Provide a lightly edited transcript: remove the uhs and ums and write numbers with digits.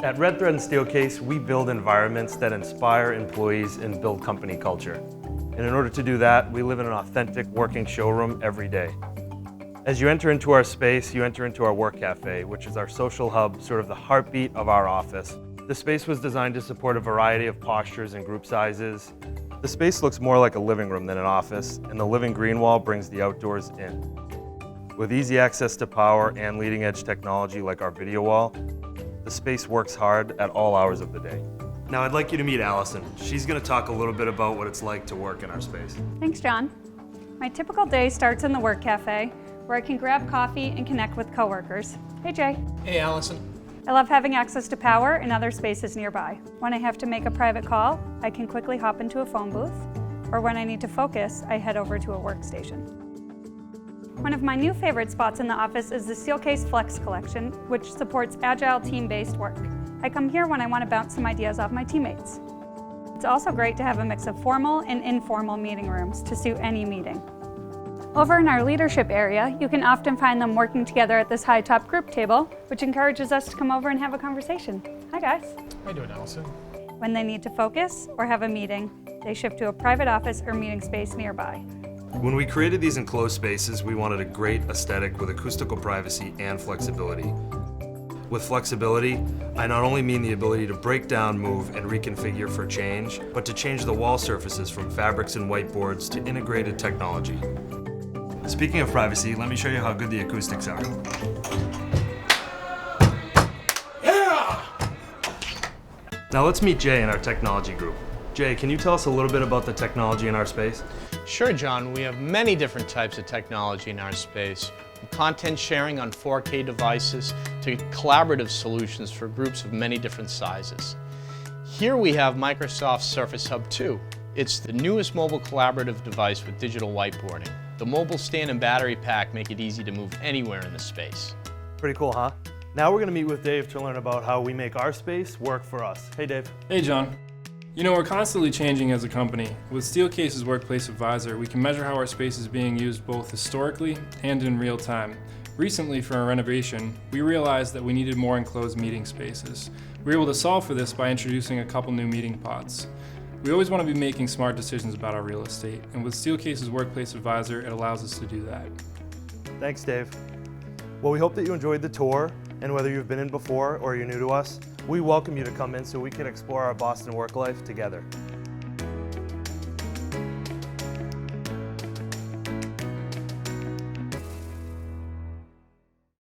At Red Thread and Steelcase, we build environments that inspire employees and build company culture. And in order to do that, we live in an authentic working showroom every day. As you enter into our space, you enter into our work cafe, which is our social hub, sort of the heartbeat of our office. The space was designed to support a variety of postures and group sizes. The space looks more like a living room than an office, and the living green wall brings the outdoors in. With easy access to power and leading edge technology like our video wall, the space works hard at all hours of the day. Now I'd like you to meet Allison. She's going to talk a little bit about what it's like to work in our space. Thanks, John. My typical day starts in the work cafe, where I can grab coffee and connect with coworkers. Hey, Jay. Hey, Allison. I love having access to power and other spaces nearby. When I have to make a private call, I can quickly hop into a phone booth, or when I need to focus, I head over to a workstation. One of my new favorite spots in the office is the Steelcase Flex collection, which supports agile team-based work. I come here when I want to bounce some ideas off my teammates. It's also great to have a mix of formal and informal meeting rooms to suit any meeting. Over in our leadership area, you can often find them working together at this high-top group table, which encourages us to come over and have a conversation. Hi, guys. How you doing, Allison? When they need to focus or have a meeting, they shift to a private office or meeting space nearby. When we created these enclosed spaces, we wanted a great aesthetic with acoustical privacy and flexibility. With flexibility, I not only mean the ability to break down, move, and reconfigure for change, but to change the wall surfaces from fabrics and whiteboards to integrated technology. Speaking of privacy, let me show you how good the acoustics are. Yeah! Now let's meet Jay in our technology group. Jay, can you tell us a little bit about the technology in our space? Sure, John. We have many different types of technology in our space, from content sharing on 4K devices to collaborative solutions for groups of many different sizes. Here we have Microsoft Surface Hub 2. It's the newest mobile collaborative device with digital whiteboarding. The mobile stand and battery pack make it easy to move anywhere in the space. Pretty cool, huh? Now we're going to meet with Dave to learn about how we make our space work for us. Hey, Dave. Hey, John. You know, we're constantly changing as a company. With Steelcase's Workplace Advisor, we can measure how our space is being used both historically and in real time. Recently, for our renovation, we realized that we needed more enclosed meeting spaces. We were able to solve for this by introducing a couple new meeting pods. We always want to be making smart decisions about our real estate, and with Steelcase's Workplace Advisor, it allows us to do that. Thanks, Dave. Well, we hope that you enjoyed the tour, and whether you've been in before or you're new to us, we welcome you to come in so we can explore our Boston work life together.